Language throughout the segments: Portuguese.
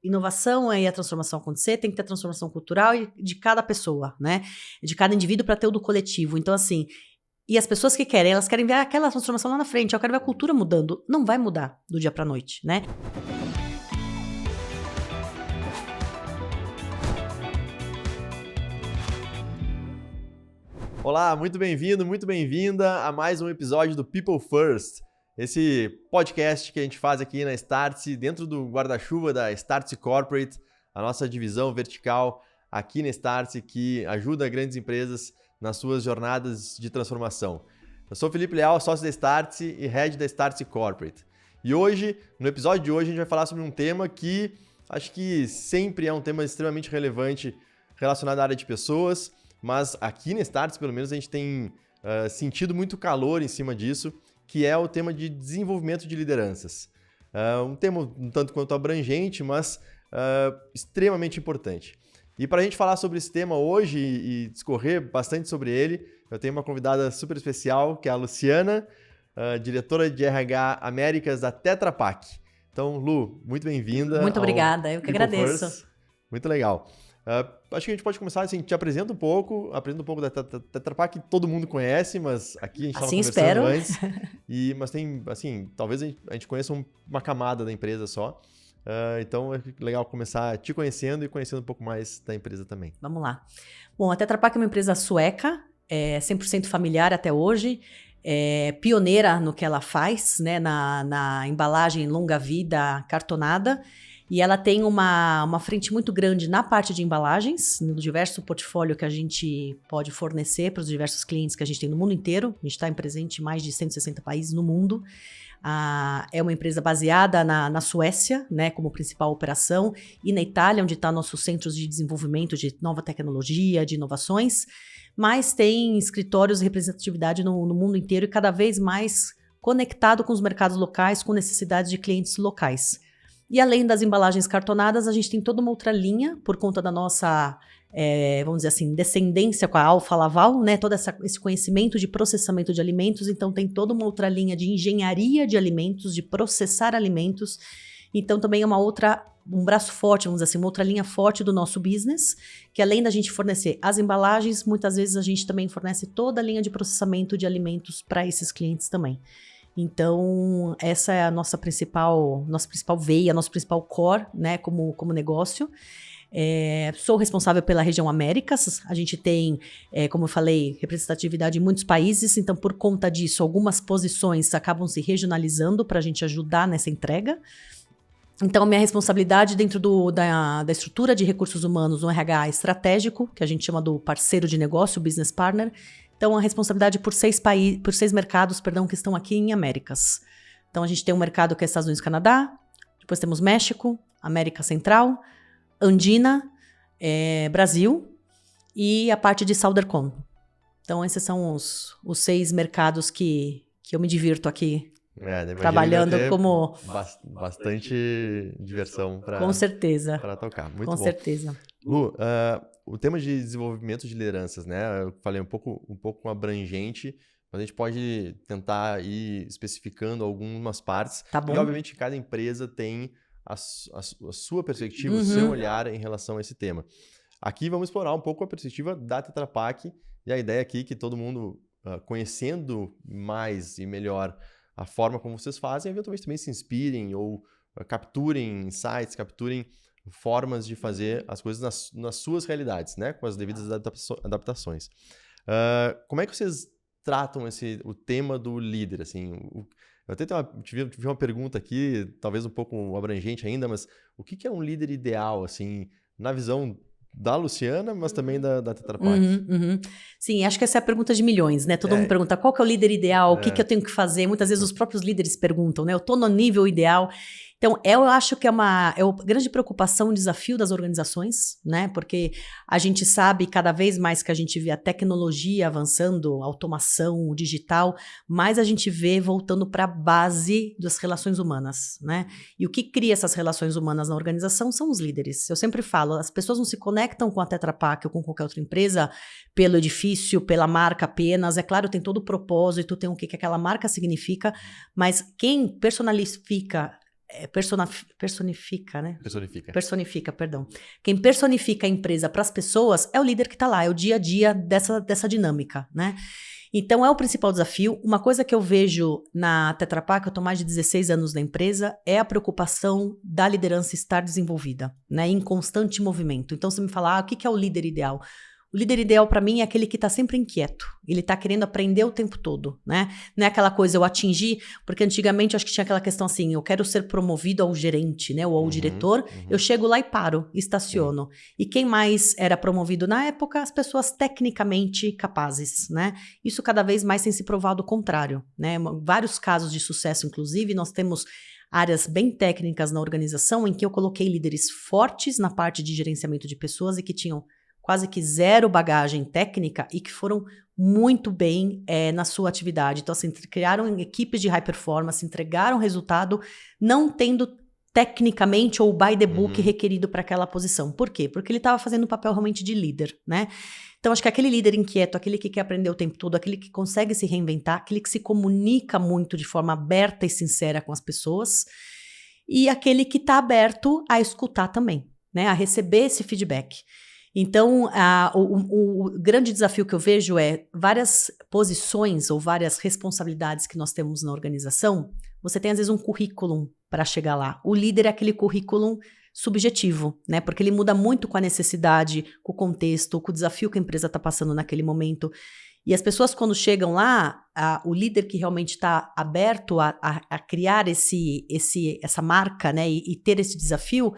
inovação e a transformação acontecer, tem que ter a transformação cultural de cada pessoa, né? De cada indivíduo para ter o do coletivo. Então, assim, e as pessoas que querem, elas querem ver aquela transformação lá na frente. Eu quero ver a cultura mudando. Não vai mudar do dia para noite, né? Olá, muito bem-vindo, muito bem-vinda a mais um episódio do People First. Esse podcast que a gente faz aqui na Startse, dentro do guarda-chuva da Startse Corporate, a nossa divisão vertical aqui na Startse que ajuda grandes empresas nas suas jornadas de transformação. Eu sou Felipe Leal, sócio da Startse e head da Startse Corporate. E hoje, no episódio de hoje, a gente vai falar sobre um tema que acho que sempre é um tema extremamente relevante relacionado à área de pessoas, mas aqui na Startse, pelo menos, a gente tem sentido muito calor em cima disso, que é o tema de desenvolvimento de lideranças. Um tema um tanto quanto abrangente, mas extremamente importante. E para a gente falar sobre esse tema hoje e discorrer bastante sobre ele, eu tenho uma convidada super especial, que é a Luciana, diretora de RH Américas da Tetra Pak. Então, Lu, muito bem-vinda. Muito obrigada, eu que agradeço. First. Muito legal. Acho que a gente pode começar assim, te apresenta um pouco da Tetra Pak, que todo mundo conhece, mas aqui a gente estava conversando antes. Mas tem, assim, talvez a gente conheça uma camada da empresa só. Então é legal começar te conhecendo e conhecendo um pouco mais da empresa também. Vamos lá. Bom, a Tetra Pak é uma empresa sueca, 100% familiar até hoje, pioneira no que ela faz, né, na embalagem longa-vida cartonada. E ela tem uma frente muito grande na parte de embalagens, no diverso portfólio que a gente pode fornecer para os diversos clientes que a gente tem no mundo inteiro. A gente está presente em mais de 160 países no mundo. É uma empresa baseada na Suécia, né, como principal operação, e na Itália, onde está nossos centros de desenvolvimento de nova tecnologia, de inovações, mas tem escritórios e representatividade no mundo inteiro e cada vez mais conectado com os mercados locais, com necessidades de clientes locais. E além das embalagens cartonadas, a gente tem toda uma outra linha, por conta da nossa, vamos dizer assim, descendência com a Alfa Laval, né? Todo esse conhecimento de processamento de alimentos. Então, tem toda uma outra linha de engenharia de alimentos, de processar alimentos. Então, também é um braço forte, vamos dizer assim, uma outra linha forte do nosso business, que além da gente fornecer as embalagens, muitas vezes a gente também fornece toda a linha de processamento de alimentos para esses clientes também. Então, essa é a nossa principal veia, nosso principal core, né, como negócio. Sou responsável pela região Américas. A gente tem, como eu falei, representatividade em muitos países. Então, por conta disso, algumas posições acabam se regionalizando para a gente ajudar nessa entrega. Então, a minha responsabilidade dentro da estrutura de recursos humanos no RH estratégico, que a gente chama do parceiro de negócio, business partner. Então, a responsabilidade por 6 mercados, que estão aqui em Américas. Então, a gente tem um mercado que é Estados Unidos e Canadá, depois temos México, América Central, Andina, Brasil e a parte de Southern. Então, esses são os 6 mercados que eu me divirto aqui trabalhando como... Bastante diversão para Com certeza. Para tocar. Muito Com bom. certeza. Lu, o tema de desenvolvimento de lideranças, né? Eu falei um pouco abrangente, mas a gente pode tentar ir especificando algumas partes. Tá bom. E, obviamente, cada empresa tem a sua perspectiva, o seu olhar em relação a esse tema. Aqui vamos explorar um pouco a perspectiva da Tetra Pak e a ideia aqui que todo mundo, conhecendo mais e melhor a forma como vocês fazem, eventualmente também se inspirem ou capturem insights, capturem formas de fazer as coisas nas suas realidades, né? Com as devidas adaptações. Como é que vocês tratam o tema do líder? Assim, eu até tive uma pergunta aqui, talvez um pouco abrangente ainda, mas o que é um líder ideal, assim, na visão da Luciana, mas também da Tetra Pak? Sim, acho que essa é a pergunta de milhões, né? Todo mundo pergunta qual que é o líder ideal, o que eu tenho que fazer. Muitas vezes os próprios líderes perguntam, né? Eu estou no nível ideal. Então, eu acho que é uma grande preocupação, um desafio das organizações, né? Porque a gente sabe cada vez mais que a gente vê a tecnologia avançando, a automação, o digital, mais a gente vê voltando para a base das relações humanas, né? E o que cria essas relações humanas na organização são os líderes. Eu sempre falo, as pessoas não se conectam com a Tetra Pak ou com qualquer outra empresa pelo edifício, pela marca apenas. É claro, tem todo o propósito, tem o que aquela marca significa, mas quem personifica personifica, né? Personifica, perdão. Quem personifica a empresa para as pessoas é o líder que está lá, é o dia a dia dessa dinâmica, né? Então, é o principal desafio. Uma coisa que eu vejo na Tetra Pak, eu estou mais de 16 anos na empresa, é a preocupação da liderança estar desenvolvida, né? Em constante movimento. Então, você me fala, o que é o líder ideal? O líder ideal para mim é aquele que está sempre inquieto. Ele está querendo aprender o tempo todo, né? Não é aquela coisa, eu atingi, porque antigamente eu acho que tinha aquela questão assim, eu quero ser promovido ao gerente, né? Ou ao diretor, eu chego lá e paro, estaciono. E quem mais era promovido na época? As pessoas tecnicamente capazes, né? Isso cada vez mais tem se provado o contrário, né? Vários casos de sucesso, inclusive, nós temos áreas bem técnicas na organização em que eu coloquei líderes fortes na parte de gerenciamento de pessoas e que tinham quase que zero bagagem técnica e que foram muito bem na sua atividade. Então, assim, criaram equipes de high performance, entregaram resultado, não tendo tecnicamente ou by the book requerido para aquela posição. Por quê? Porque ele estava fazendo um papel realmente de líder, né? Então, acho que aquele líder inquieto, aquele que quer aprender o tempo todo, aquele que consegue se reinventar, aquele que se comunica muito de forma aberta e sincera com as pessoas, e aquele que está aberto a escutar também, né? A receber esse feedback. Então, o grande desafio que eu vejo é várias posições ou várias responsabilidades que nós temos na organização, você tem às vezes um currículo para chegar lá. O líder é aquele currículo subjetivo, né? Porque ele muda muito com a necessidade, com o contexto, com o desafio que a empresa está passando naquele momento. E as pessoas, quando chegam lá, o líder que realmente está aberto a criar essa marca, né? E ter esse desafio,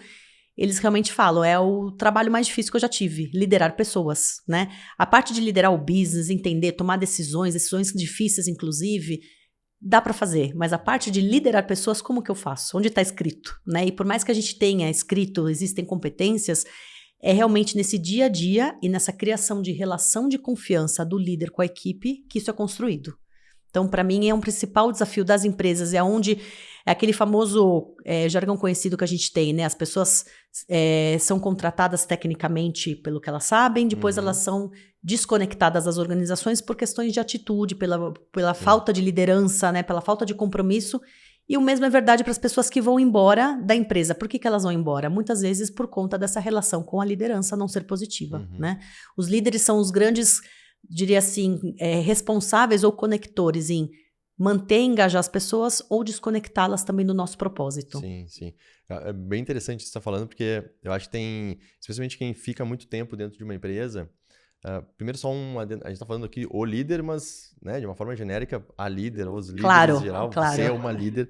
eles realmente falam, é o trabalho mais difícil que eu já tive, liderar pessoas, né? A parte de liderar o business, entender, tomar decisões difíceis, inclusive, dá para fazer. Mas a parte de liderar pessoas, como que eu faço? Onde está escrito, né? E por mais que a gente tenha escrito, existem competências, é realmente nesse dia a dia e nessa criação de relação de confiança do líder com a equipe que isso é construído. Então, para mim, é um principal desafio das empresas, é aquele famoso jargão conhecido que a gente tem, né? As pessoas são contratadas tecnicamente pelo que elas sabem, depois elas são desconectadas das organizações por questões de atitude, pela falta de liderança, né? Pela falta de compromisso. E o mesmo é verdade para as pessoas que vão embora da empresa. Por que elas vão embora? Muitas vezes por conta dessa relação com a liderança não ser positiva, né? Os líderes são os grandes, diria assim, responsáveis ou conectores em manter e engajar as pessoas ou desconectá-las também do nosso propósito. Sim, sim. É bem interessante isso que você está falando, porque eu acho que tem, especialmente quem fica muito tempo dentro de uma empresa, primeiro só a gente está falando aqui o líder, mas né, de uma forma genérica, a líder, os líderes em geral, você é uma líder,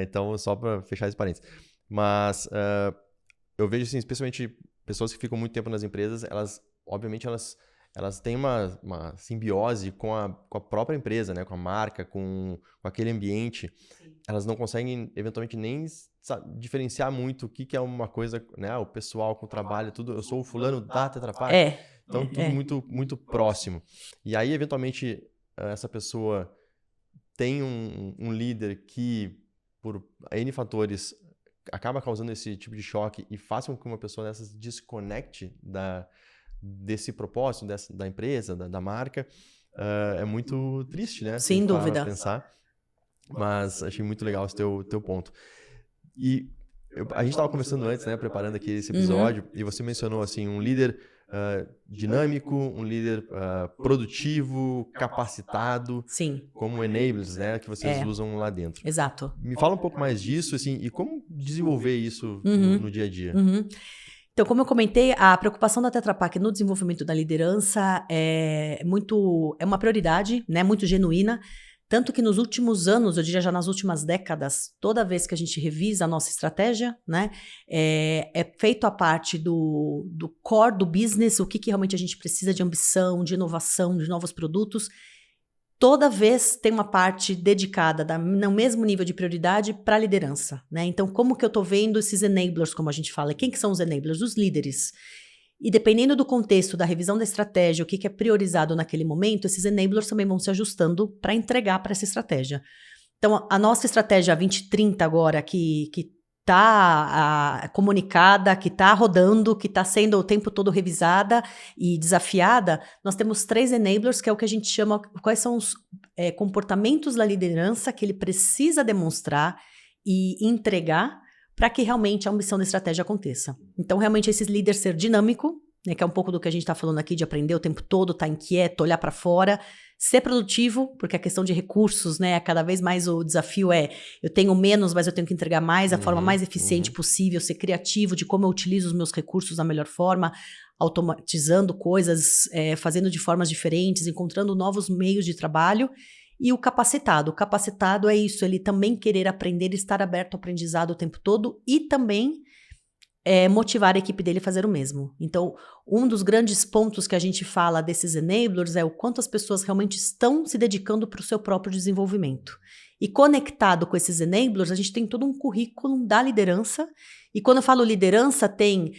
então só para fechar esse parênteses. Mas eu vejo assim, especialmente pessoas que ficam muito tempo nas empresas, obviamente elas têm uma simbiose com a própria empresa, né? Com a marca, com aquele ambiente. Sim. Elas não conseguem, eventualmente, nem diferenciar muito o que é uma coisa, né? O pessoal com o trabalho, tudo. Eu sou o fulano da Tetra Pak. Então, tudo muito, muito próximo. E aí, eventualmente, essa pessoa tem um líder que, por N fatores, acaba causando esse tipo de choque e faz com que uma pessoa dessas desconecte desse propósito, da empresa, da marca, é muito triste, né? Sem dúvida. Pensar. Mas achei muito legal esse teu ponto. E a gente estava conversando antes, né? Preparando aqui esse episódio, e você mencionou assim, um líder dinâmico, um líder produtivo, capacitado. Sim. Como enablers, né? Que vocês usam lá dentro. Exato. Me fala um pouco mais disso, assim, e como desenvolver isso no dia a dia. Então, como eu comentei, a preocupação da Tetra Pak no desenvolvimento da liderança é uma prioridade, né, muito genuína, tanto que nos últimos anos, eu diria já nas últimas décadas, toda vez que a gente revisa a nossa estratégia, né, é feito a parte do core do business, o que realmente a gente precisa de ambição, de inovação, de novos produtos. Toda vez tem uma parte dedicada no mesmo nível de prioridade para a liderança, né? Então, como que eu estou vendo esses enablers, como a gente fala? Quem que são os enablers? Os líderes. E dependendo do contexto, da revisão da estratégia, o que é priorizado naquele momento, esses enablers também vão se ajustando para entregar para essa estratégia. Então, a nossa estratégia 2030 agora, que está comunicada, que está rodando, que está sendo o tempo todo revisada e desafiada, nós temos 3 enablers, que é o que a gente chama, quais são os comportamentos da liderança que ele precisa demonstrar e entregar para que realmente a ambição da estratégia aconteça. Então, realmente, esse líder ser dinâmico, né, que é um pouco do que a gente está falando aqui, de aprender o tempo todo, estar inquieto, olhar para fora, ser produtivo, porque a questão de recursos, né, cada vez mais o desafio eu tenho menos, mas eu tenho que entregar mais, a forma mais eficiente possível, ser criativo de como eu utilizo os meus recursos da melhor forma, automatizando coisas, fazendo de formas diferentes, encontrando novos meios de trabalho. E o capacitado é isso, ele também querer aprender, estar aberto ao aprendizado o tempo todo e também motivar a equipe dele a fazer o mesmo. Então, um dos grandes pontos que a gente fala desses enablers é o quanto as pessoas realmente estão se dedicando para o seu próprio desenvolvimento. E conectado com esses enablers, a gente tem todo um currículo da liderança. E quando eu falo liderança, tem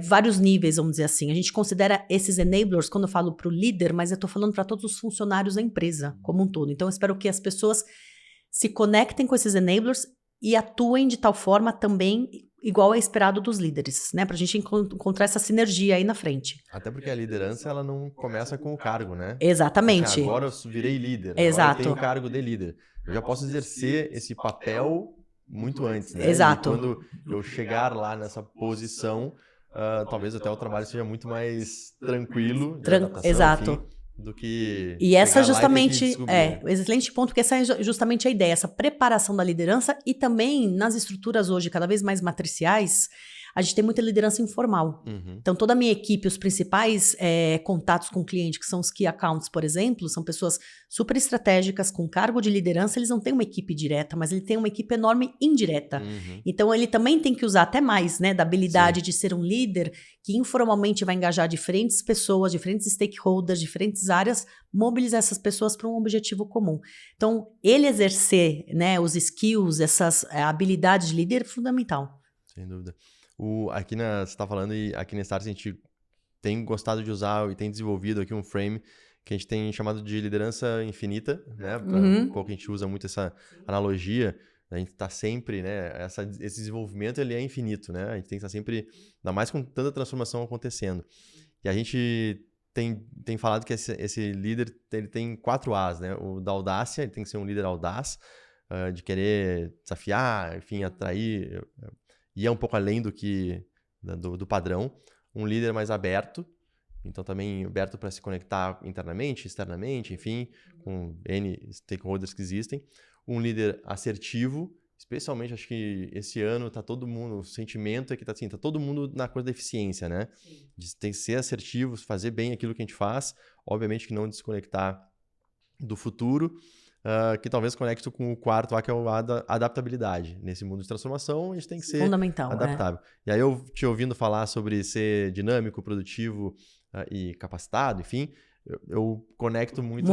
vários níveis, vamos dizer assim. A gente considera esses enablers, quando eu falo para o líder, mas eu estou falando para todos os funcionários da empresa como um todo. Então, eu espero que as pessoas se conectem com esses enablers e atuem de tal forma também igual é esperado dos líderes, né? Pra gente encontrar essa sinergia aí na frente. Até porque a liderança, ela não começa com o cargo, né? Exatamente. Agora eu virei líder, Exato. agora eu tenho o cargo de líder. Eu já posso exercer esse papel muito antes, né? Exato. E quando eu chegar lá nessa posição, talvez até o trabalho seja muito mais tranquilo, de adaptação, Exato. enfim, do que e essa justamente o excelente ponto, porque essa é justamente a ideia, essa preparação da liderança e também nas estruturas hoje cada vez mais matriciais, a gente tem muita liderança informal. Então, toda a minha equipe, os principais contatos com o cliente, que são os Key Accounts, por exemplo, são pessoas super estratégicas, com cargo de liderança, eles não têm uma equipe direta, mas ele tem uma equipe enorme indireta. Então, ele também tem que usar até mais, né, da habilidade de ser um líder que informalmente vai engajar diferentes pessoas, diferentes stakeholders, diferentes áreas, mobilizar essas pessoas para um objetivo comum. Então, ele exercer, né, os skills, essas habilidades de líder é fundamental. Sem dúvida. Aqui você está falando, e aqui na Start a gente tem gostado de usar e tem desenvolvido aqui um frame que a gente tem chamado de liderança infinita, né? Um pouco a gente usa muito essa analogia, a gente está sempre, né? Esse desenvolvimento ele é infinito, né? A gente tem que estar sempre, ainda mais com tanta transformação acontecendo. E a gente tem falado que esse líder ele tem 4 As, né? O da audácia, ele tem que ser um líder audaz, de querer desafiar, enfim, atrair, ir um pouco além do padrão. Um líder mais aberto, então também aberto para se conectar internamente, externamente, enfim, com N stakeholders que existem. Um líder assertivo, especialmente acho que esse ano tá todo mundo, o sentimento é que tá todo mundo na coisa da eficiência, né? De tem que ser assertivo, fazer bem aquilo que a gente faz, obviamente que não desconectar do futuro, que talvez conecte com o quarto A, que é a adaptabilidade. Nesse mundo de transformação, a gente tem que ser fundamental, adaptável. E aí eu te ouvindo falar sobre ser dinâmico, produtivo e capacitado, enfim, eu conecto muito.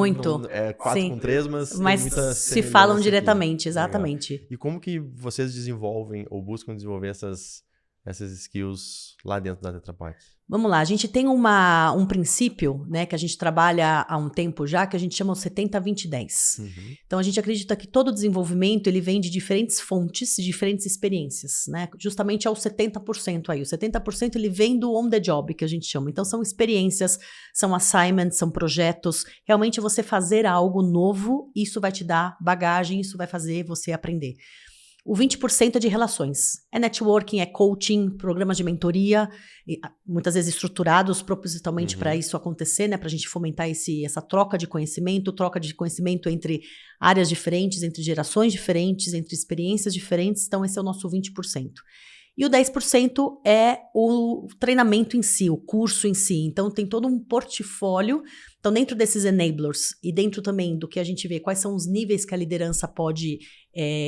4 com 3, mas se falam diretamente, aqui. Exatamente. Legal. E como que vocês desenvolvem ou buscam desenvolver essas skills lá dentro da Tetra Pak? Vamos lá, a gente tem um princípio, né, que a gente trabalha há um tempo já, que a gente chama o 70-20-10. Então, a gente acredita que todo desenvolvimento, ele vem de diferentes fontes, de diferentes experiências, né? Justamente é o 70% aí. O 70% ele vem do on the job, que a gente chama. Então, são experiências, são assignments, são projetos. Realmente, você fazer algo novo, isso vai te dar bagagem, isso vai fazer você aprender. O 20% é de relações. É networking, é coaching, programas de mentoria, muitas vezes estruturados propositalmente para isso acontecer, né? Para a gente fomentar essa troca de conhecimento entre áreas diferentes, entre gerações diferentes, entre experiências diferentes. Então, esse é o nosso 20%. E o 10% é o treinamento em si, o curso em si. Então, tem todo um portfólio. Então, dentro desses enablers e dentro também do que a gente vê, quais são os níveis que a liderança pode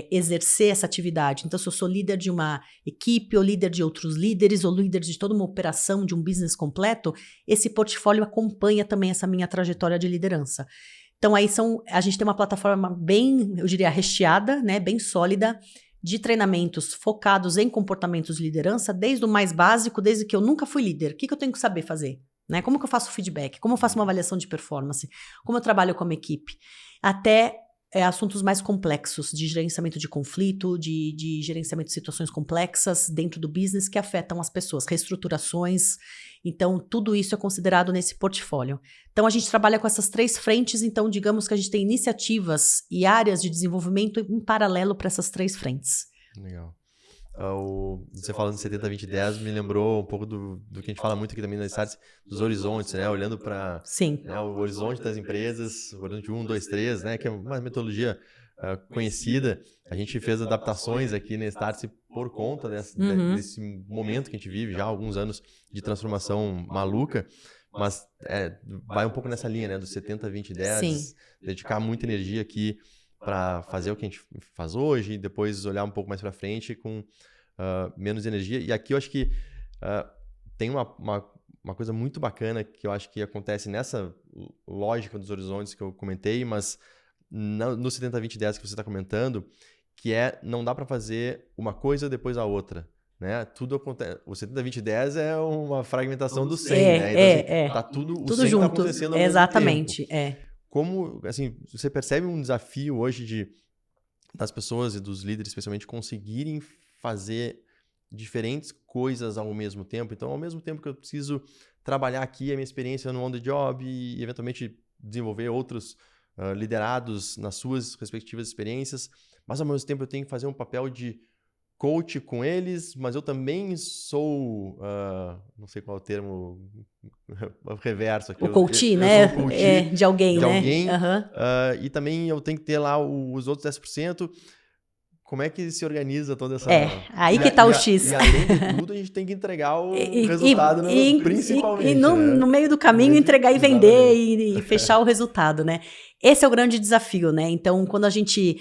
exercer essa atividade. Então, se eu sou líder de uma equipe, ou líder de outros líderes, ou líder de toda uma operação, de um business completo, esse portfólio acompanha também essa minha trajetória de liderança. Então, aí a gente tem uma plataforma bem, eu diria, recheada, né, bem sólida, de treinamentos focados em comportamentos de liderança, desde o mais básico, desde que eu nunca fui líder. O que eu tenho que saber fazer? Né? Como que eu faço feedback? Como eu faço uma avaliação de performance? Como eu trabalho com a minha equipe? Até assuntos mais complexos, de gerenciamento de conflito, de gerenciamento de situações complexas dentro do business que afetam as pessoas, reestruturações. Então, tudo isso é considerado nesse portfólio. Então, a gente trabalha com essas 3 frentes, então, digamos que a gente tem iniciativas e áreas de desenvolvimento em paralelo para essas 3 frentes. Legal. Você falando de 70-20-10 me lembrou um pouco do que a gente fala muito aqui também nas starts, dos horizontes, né? Olhando para o horizonte das empresas, o horizonte 1, 2, 3, né? Que é uma metodologia conhecida. A gente fez adaptações aqui na Startse por conta desse momento que a gente vive já há alguns anos de transformação maluca, mas vai um pouco nessa linha, né? Do 70-20-10, dedicar muita energia aqui para fazer o que a gente faz hoje e depois olhar um pouco mais para frente com menos energia. E aqui eu acho que tem uma coisa muito bacana que eu acho que acontece nessa lógica dos horizontes que eu comentei, mas no 70-20-10 que você está comentando, que não dá para fazer uma coisa depois a outra. Né? Tudo acontece. O 70-20-10 é uma fragmentação do 100, né? Então, assim, tá tudo 100 junto, tá acontecendo ao exatamente, mesmo tempo. Como, assim, você percebe um desafio hoje das pessoas e dos líderes, especialmente, conseguirem fazer diferentes coisas ao mesmo tempo? Então, ao mesmo tempo que eu preciso trabalhar aqui a minha experiência no on the job e, eventualmente, desenvolver outros liderados nas suas respectivas experiências, mas, ao mesmo tempo, eu tenho que fazer um papel de coach com eles, mas eu também sou, não sei qual é o termo, reverso aqui. O coach, né? Eu sou coach de alguém, de né? alguém, e também eu tenho que ter lá os outros 10%. Como é que se organiza toda essa... aí que tá o X. E além de tudo, a gente tem que entregar o resultado, principalmente. E no meio do caminho, entregar e vender e fechar o resultado, né? Esse é o grande desafio, né? Então, quando a gente...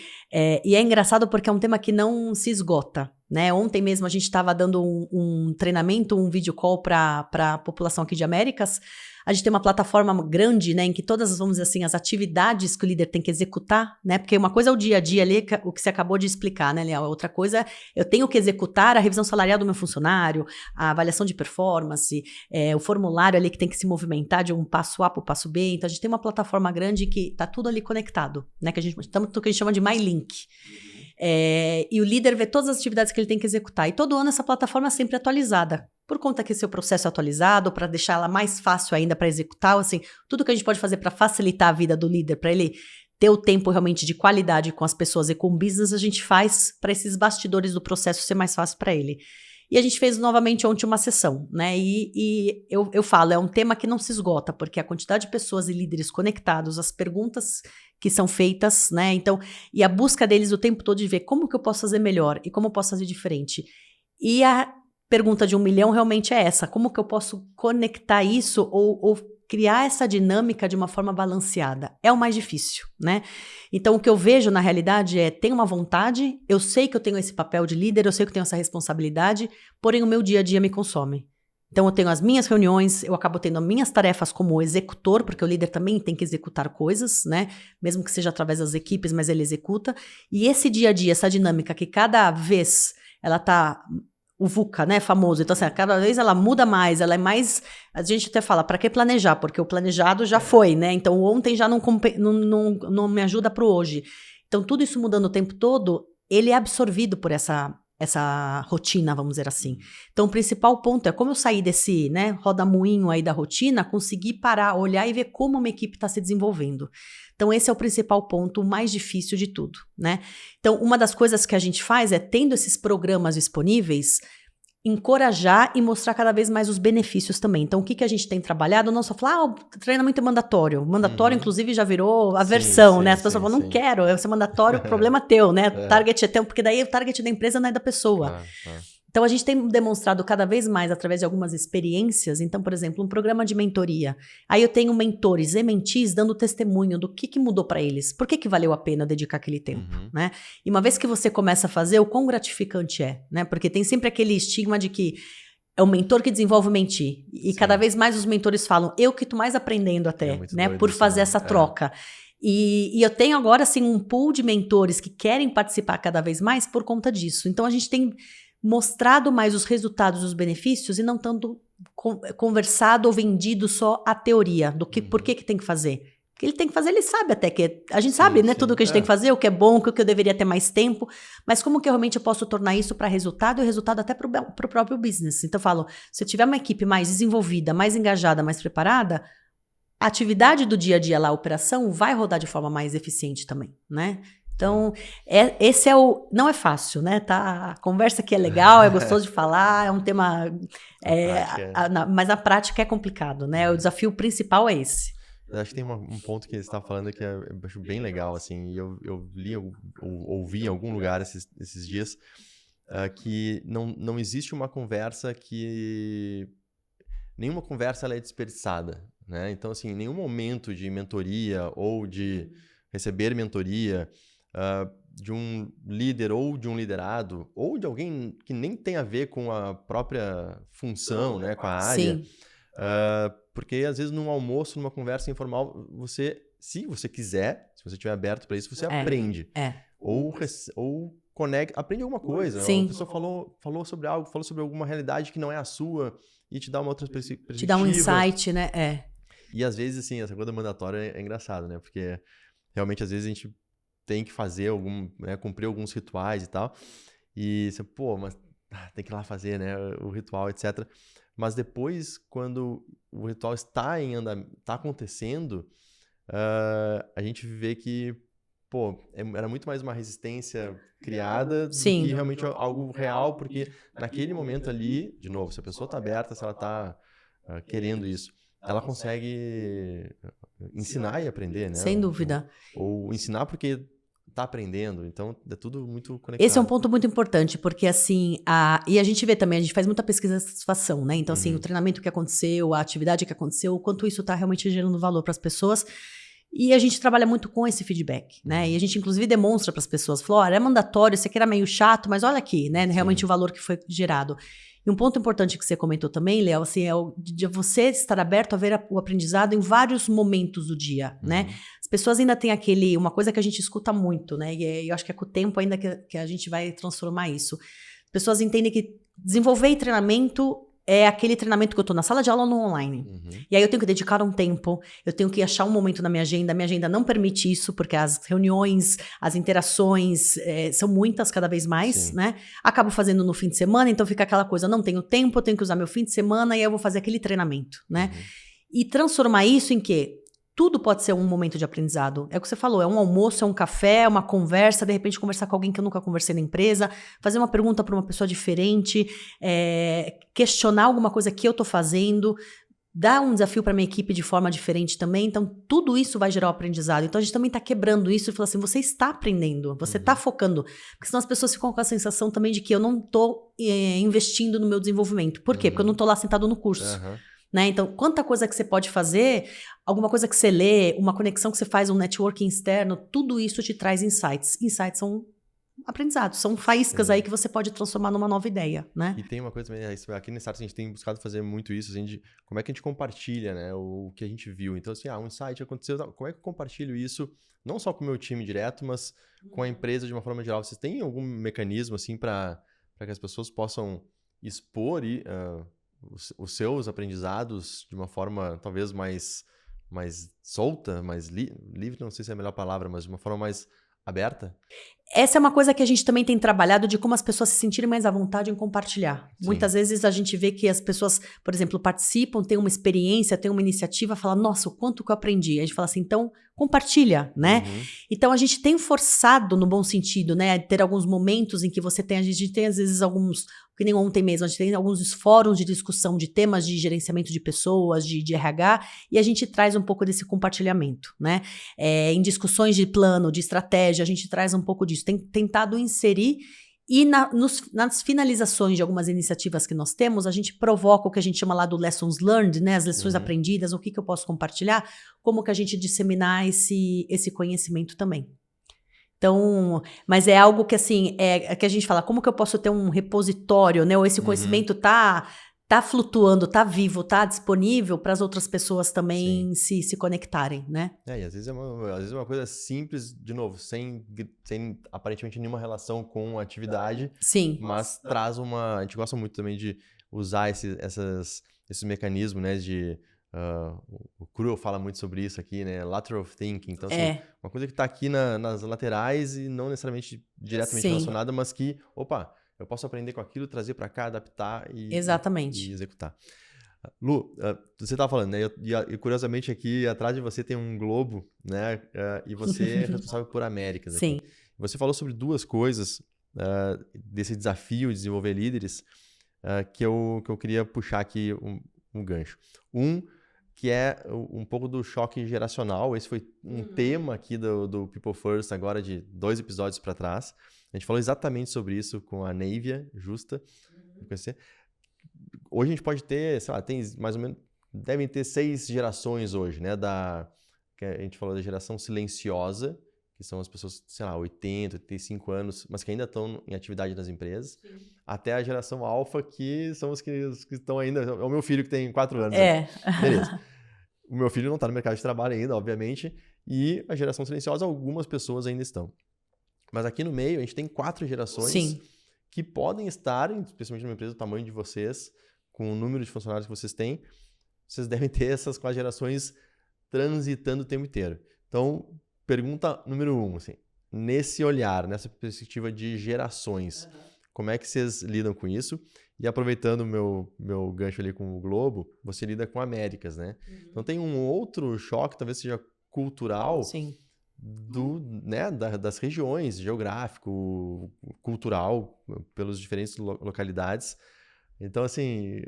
e é engraçado porque é um tema que não se esgota, né? Ontem mesmo a gente estava dando um treinamento, um video call para a população aqui de Américas. A gente tem uma plataforma grande, né, em que todas, vamos dizer assim, as atividades que o líder tem que executar, né, porque uma coisa é o dia a dia ali, o que você acabou de explicar, né, Léo? Outra coisa, eu tenho que executar a revisão salarial do meu funcionário, a avaliação de performance, o formulário ali que tem que se movimentar de um passo A para o passo B. Então, a gente tem uma plataforma grande que está tudo ali conectado, né, que a gente chama de MyLink. E o líder vê todas as atividades que ele tem que executar. E todo ano essa plataforma é sempre atualizada. Por conta que seu processo é atualizado, para deixar ela mais fácil ainda para executar, assim, tudo que a gente pode fazer para facilitar a vida do líder, para ele ter o tempo realmente de qualidade com as pessoas e com o business, a gente faz para esses bastidores do processo ser mais fácil para ele. E a gente fez novamente ontem uma sessão, né? E eu falo, é um tema que não se esgota, porque a quantidade de pessoas e líderes conectados, as perguntas que são feitas, né? Então, e a busca deles o tempo todo de ver como que eu posso fazer melhor e como eu posso fazer diferente. E a pergunta de 1 milhão realmente é essa: como que eu posso conectar isso ou criar essa dinâmica de uma forma balanceada? É o mais difícil, né? Então, o que eu vejo na realidade tenho uma vontade, eu sei que eu tenho esse papel de líder, eu sei que eu tenho essa responsabilidade, porém o meu dia a dia me consome. Então, eu tenho as minhas reuniões, eu acabo tendo as minhas tarefas como executor, porque o líder também tem que executar coisas, né? Mesmo que seja através das equipes, mas ele executa. E esse dia a dia, essa dinâmica que cada vez ela tá... O VUCA, né, famoso. Então, assim, cada vez ela muda mais, ela é mais... A gente até fala, para que planejar? Porque o planejado já foi, né? Então, ontem já não me ajuda para o hoje. Então, tudo isso mudando o tempo todo, ele é absorvido por essa rotina, vamos dizer assim. Então, o principal ponto é como eu sair desse, né, roda-moinho aí da rotina, conseguir parar, olhar e ver como uma equipe está se desenvolvendo. Então, esse é o principal ponto, o mais difícil de tudo, né? Então, uma das coisas que a gente faz é, tendo esses programas disponíveis, encorajar e mostrar cada vez mais os benefícios também. Então, o que a gente tem trabalhado? Não só falar, o treinamento é mandatório. Mandatório, inclusive, já virou a versão, né? As pessoas falam, não quero, ser mandatório, problema teu, né? O target é teu, porque daí o target da empresa não é da pessoa. Então, a gente tem demonstrado cada vez mais, através de algumas experiências. Então, por exemplo, um programa de mentoria. Aí eu tenho mentores e mentees dando testemunho do que mudou para eles. Por que valeu a pena dedicar aquele tempo, né? E uma vez que você começa a fazer, o quão gratificante é, né? Porque tem sempre aquele estigma de que é o mentor que desenvolve o mentee. E cada vez mais os mentores falam, eu que estou mais aprendendo até, né? Por fazer essa troca. E eu tenho agora, assim, um pool de mentores que querem participar cada vez mais por conta disso. Então, a gente tem mostrado mais os resultados, os benefícios, e não tanto conversado ou vendido só a teoria do que, por que tem que fazer. que ele tem que fazer, ele sabe até que... A gente sabe, né, sim. tudo o que a gente tem que fazer, o que é bom, o que eu deveria ter mais tempo, mas como que realmente eu posso tornar isso para resultado e o resultado até para o próprio business. Então eu falo, se eu tiver uma equipe mais desenvolvida, mais engajada, mais preparada, a atividade do dia a dia lá, a operação, vai rodar de forma mais eficiente também, né? Então, esse é o... Não é fácil, né? Tá, a conversa aqui é legal, é gostoso de falar, é um tema... mas a prática é complicado, né? O desafio principal é esse. Eu acho que tem um ponto que você está falando que eu acho bem legal, assim, e eu li ou ouvi em algum lugar esses dias, que não existe uma conversa que... Nenhuma conversa ela é desperdiçada, né? Então, assim, em nenhum momento de mentoria ou de receber mentoria de um líder ou de um liderado ou de alguém que nem tem a ver com a própria função, né, com a área... Sim. Porque às vezes num almoço, numa conversa informal, você, se você quiser, se você estiver aberto para isso, você aprende. Ou conecta, aprende alguma coisa. Sim. A pessoa falou sobre algo, falou sobre alguma realidade que não é a sua e te dá uma outra perspectiva. Te dá um insight, né? E às vezes, assim, essa coisa mandatória é engraçado, né? Porque realmente às vezes a gente tem que fazer cumprir alguns rituais e tal. E você, mas tem que ir lá fazer, né? O ritual, etc. Mas depois, quando o ritual está acontecendo, a gente vê que, era muito mais uma resistência criada do que realmente algo real, porque naquele momento ali, de novo, se a pessoa está aberta, se ela está querendo isso, ela consegue ensinar e aprender, né? Sem dúvida. Ou ensinar porque... tá aprendendo, então é tudo muito conectado. Esse é um ponto muito importante, porque assim, e a gente vê também, a gente faz muita pesquisa de satisfação, né? Então assim, o treinamento que aconteceu, a atividade que aconteceu, o quanto isso tá realmente gerando valor para as pessoas, e a gente trabalha muito com esse feedback, né? E a gente inclusive demonstra para as pessoas, falou, olha, é mandatório, isso aqui era meio chato, mas olha aqui, né? Realmente o valor que foi gerado. E um ponto importante que você comentou também, Léo, assim, é o de você estar aberto a ver o aprendizado em vários momentos do dia, né? As pessoas ainda têm uma coisa que a gente escuta muito, né? E eu acho que é com o tempo ainda que a gente vai transformar isso. As pessoas entendem que desenvolver treinamento é aquele treinamento que eu tô na sala de aula ou no online. E aí eu tenho que dedicar um tempo, eu tenho que achar um momento na minha agenda não permite isso, porque as reuniões, as interações são muitas cada vez mais, né? Acabo fazendo no fim de semana, então fica aquela coisa, não tenho tempo, eu tenho que usar meu fim de semana e aí eu vou fazer aquele treinamento, né? E transformar isso em quê? Tudo pode ser um momento de aprendizado. É o que você falou, é um almoço, é um café, é uma conversa, de repente conversar com alguém que eu nunca conversei na empresa, fazer uma pergunta para uma pessoa diferente, questionar alguma coisa que eu estou fazendo, dar um desafio para minha equipe de forma diferente também. Então, tudo isso vai gerar um aprendizado. Então, a gente também está quebrando isso e falando assim, você está aprendendo, você está focando. Porque senão as pessoas ficam com a sensação também de que eu não estou investindo no meu desenvolvimento. Por quê? Porque eu não estou lá sentado no curso. Né? Então, quanta coisa que você pode fazer, alguma coisa que você lê, uma conexão que você faz, um networking externo, tudo isso te traz insights. Insights são aprendizados, são faíscas aí que você pode transformar numa nova ideia, né? E tem uma coisa também, aqui no Start a gente tem buscado fazer muito isso, assim, de como é que a gente compartilha, né, o que a gente viu. Então, assim, um insight aconteceu, como é que eu compartilho isso, não só com o meu time direto, mas com a empresa de uma forma geral. Vocês têm algum mecanismo, assim, para que as pessoas possam expor os seus aprendizados de uma forma talvez mais solta, mais livre, não sei se é a melhor palavra, mas de uma forma mais aberta? Essa é uma coisa que a gente também tem trabalhado de como as pessoas se sentirem mais à vontade em compartilhar. Muitas vezes a gente vê que as pessoas, por exemplo, participam, têm uma experiência, têm uma iniciativa, falam, nossa, o quanto que eu aprendi. A gente fala assim, então compartilha, né? Então a gente tem forçado, no bom sentido, né, ter alguns momentos em que a gente tem às vezes alguns, que nem ontem mesmo, a gente tem alguns fóruns de discussão de temas de gerenciamento de pessoas, de RH, e a gente traz um pouco desse compartilhamento, né? Em discussões de plano, de estratégia, a gente traz um pouco disso. Tem tentado inserir e nas finalizações de algumas iniciativas que nós temos, a gente provoca o que a gente chama lá do lessons learned, né? As lições aprendidas, o que eu posso compartilhar, como que a gente disseminar esse conhecimento também. Então, mas é algo que assim, que a gente fala, como que eu posso ter um repositório, né? Ou esse conhecimento tá flutuando, tá vivo, tá disponível para as outras pessoas também se conectarem, né? E às vezes é uma coisa simples, de novo, sem aparentemente nenhuma relação com a atividade. Sim. Mas traz a gente gosta muito também de usar esses mecanismos, né? De o Cruel fala muito sobre isso aqui, né? Lateral thinking. Então, assim, uma coisa que está aqui nas laterais e não necessariamente diretamente relacionada, mas que, eu posso aprender com aquilo, trazer para cá, adaptar e executar. Lu, você estava falando, né? E curiosamente aqui atrás de você tem um globo, né? E você é responsável por Américas. Sim. Aqui. Você falou sobre duas coisas desse desafio de desenvolver líderes que eu queria puxar aqui um gancho. Que é um pouco do choque geracional. Esse foi um tema aqui do People First agora de 2 episódios para trás. A gente falou exatamente sobre isso com a Neivia Justa. Hoje a gente pode ter, sei lá, tem mais ou menos, devem ter 6 gerações hoje, né? Que a gente falou da geração silenciosa, que são as pessoas, sei lá, 80, 85 anos, mas que ainda estão em atividade nas empresas, até a geração alfa, que são os que estão ainda... É o meu filho que tem 4 anos. Beleza. O meu filho não está no mercado de trabalho ainda, obviamente, e a geração silenciosa, algumas pessoas ainda estão. Mas aqui no meio, a gente tem 4 gerações que podem estar, especialmente numa empresa do tamanho de vocês, com o número de funcionários que vocês têm, vocês devem ter essas 4 gerações transitando o tempo inteiro. Então, pergunta número 1, assim, nesse olhar, nessa perspectiva de gerações, como é que vocês lidam com isso? E aproveitando o meu gancho ali com o Globo, você lida com Américas, né? Então tem um outro choque, talvez seja cultural, né, das regiões, geográfico, cultural, pelas diferentes localidades. Então, assim...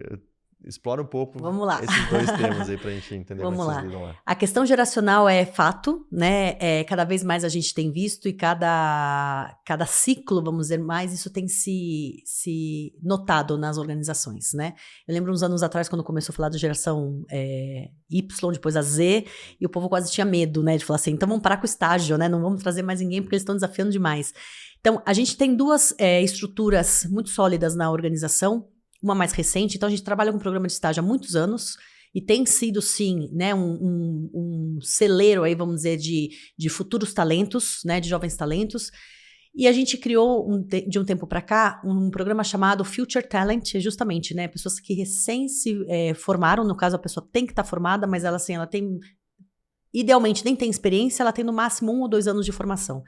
Explora um pouco esses 2 temas aí pra gente entender como vocês lidam lá. A questão geracional é fato, né? Cada vez mais a gente tem visto e cada ciclo, vamos dizer mais, isso tem se notado nas organizações, né? Eu lembro uns anos atrás, quando começou a falar da geração Y, depois a Z, e o povo quase tinha medo, né? De falar assim, então vamos parar com o estágio, né? Não vamos trazer mais ninguém porque eles estão desafiando demais. Então, a gente tem 2 estruturas muito sólidas na organização, uma mais recente, então a gente trabalha com um programa de estágio há muitos anos e tem sido, sim, né, um celeiro aí, vamos dizer, de futuros talentos, né, de jovens talentos. E a gente criou, de um tempo para cá, um programa chamado Future Talent, justamente, né, pessoas que recém se formaram, no caso a pessoa tem que estar formada, mas ela, assim, ela tem, idealmente nem tem experiência, ela tem no máximo 1 ou 2 anos de formação.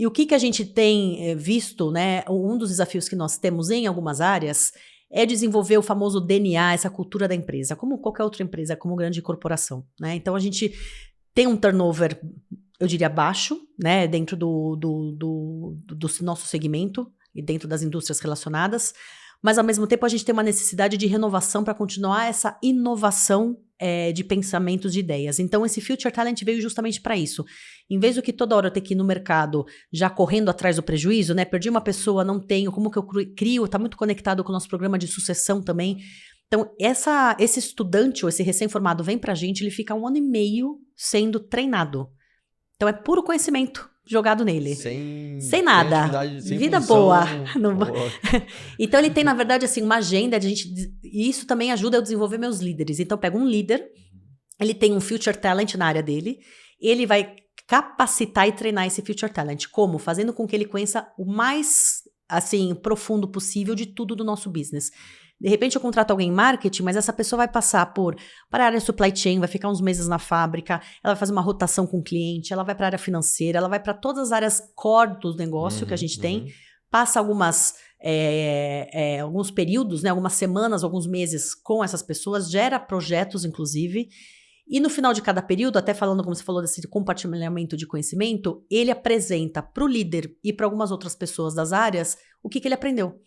E o que a gente tem visto, né, um dos desafios que nós temos em algumas áreas é desenvolver o famoso DNA, essa cultura da empresa, como qualquer outra empresa, como grande corporação, né? Então a gente tem um turnover, eu diria, baixo, né, dentro do nosso segmento e dentro das indústrias relacionadas, mas ao mesmo tempo a gente tem uma necessidade de renovação para continuar essa inovação de pensamentos, de ideias. Então esse Future Talent veio justamente para isso. Em vez do que toda hora eu ter que ir no mercado já correndo atrás do prejuízo, né? Perdi uma pessoa, não tenho, como que eu crio? Está muito conectado com o nosso programa de sucessão também. Então esse estudante ou esse recém-formado vem para a gente, ele fica 1 ano e meio sendo treinado. Então é puro conhecimento jogado nele. Sem nada. Sem vida função, boa. Então ele tem, na verdade, assim, uma agenda de a gente. E isso também ajuda eu a desenvolver meus líderes. Então eu pego um líder, ele tem um Future Talent na área dele, ele vai capacitar e treinar esse Future Talent. Como? Fazendo com que ele conheça o mais, assim, profundo possível de tudo do nosso business. De repente eu contrato alguém em marketing, mas essa pessoa vai passar para a área supply chain, vai ficar uns meses na fábrica, ela vai fazer uma rotação com o cliente, ela vai para a área financeira, ela vai para todas as áreas core do negócio que a gente tem, passa alguns períodos, né, algumas semanas, alguns meses com essas pessoas, gera projetos, inclusive, e no final de cada período, até falando como você falou desse compartilhamento de conhecimento, ele apresenta para o líder e para algumas outras pessoas das áreas o que ele aprendeu.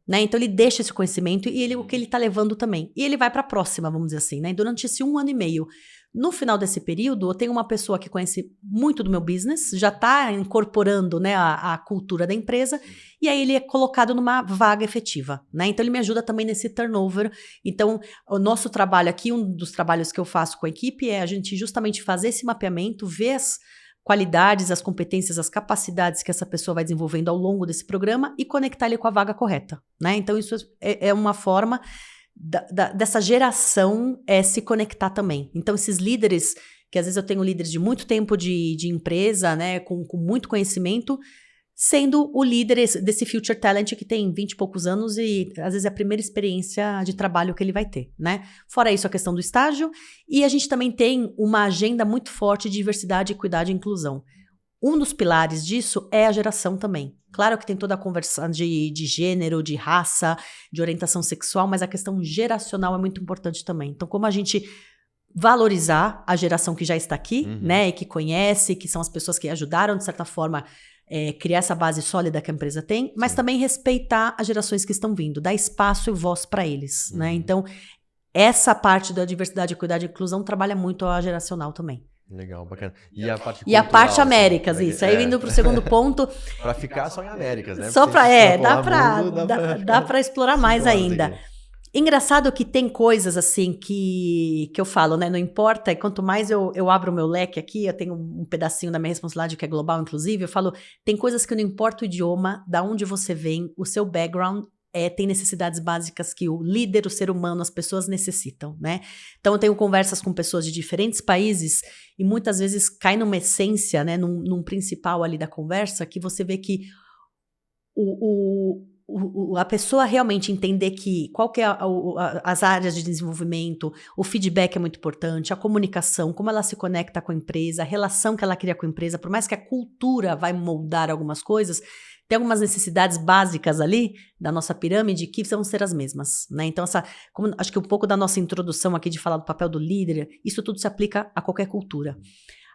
Né? Então ele deixa esse conhecimento e o que ele está levando também. E ele vai para a próxima, vamos dizer assim, né? Durante esse 1 ano e meio. No final desse período, eu tenho uma pessoa que conhece muito do meu business, já está incorporando, né, a cultura da empresa, e aí ele é colocado numa vaga efetiva, né? Então ele me ajuda também nesse turnover. Então o nosso trabalho aqui, um dos trabalhos que eu faço com a equipe é a gente justamente fazer esse mapeamento, ver as qualidades, as competências, as capacidades que essa pessoa vai desenvolvendo ao longo desse programa e conectar ele com a vaga correta, né? Então isso é uma forma dessa geração se conectar também. Então esses líderes, que às vezes eu tenho líderes de muito tempo de empresa, né, com muito conhecimento, sendo o líder desse Future Talent que tem 20 e poucos anos e às vezes é a primeira experiência de trabalho que ele vai ter, né? Fora isso, a questão do estágio, e a gente também tem uma agenda muito forte de diversidade, equidade e inclusão. Um dos pilares disso é a geração também. Claro que tem toda a conversa de gênero, de raça, de orientação sexual, mas a questão geracional é muito importante também. Então, como a gente valorizar a geração que já está aqui, né, e que conhece, que são as pessoas que ajudaram, de certa forma, criar essa base sólida que a empresa tem, mas também respeitar as gerações que estão vindo, dar espaço e voz para eles, né? Então, essa parte da diversidade, equidade e inclusão trabalha muito a geracional também. Legal, bacana. E a parte cultural, a parte Américas, assim, isso. Aí indo para o segundo ponto... Para ficar só em Américas, né? Só para... dá para explorar mais ainda. Aqui. Engraçado que tem coisas assim que eu falo, né? Não importa, e quanto mais eu abro o meu leque aqui, eu tenho um pedacinho da minha responsabilidade que é global, inclusive, eu falo, tem coisas que não importa o idioma, da onde você vem, o seu background, tem necessidades básicas que o líder, o ser humano, as pessoas necessitam, né? Então eu tenho conversas com pessoas de diferentes países e muitas vezes cai numa essência, né? Num principal ali da conversa, que você vê que a pessoa realmente entender que qual que é as áreas de desenvolvimento, o feedback é muito importante, a comunicação, como ela se conecta com a empresa, a relação que ela cria com a empresa, por mais que a cultura vai moldar algumas coisas, tem algumas necessidades básicas ali da nossa pirâmide que vão ser as mesmas, né? Então, acho que um pouco da nossa introdução aqui de falar do papel do líder, isso tudo se aplica a qualquer cultura.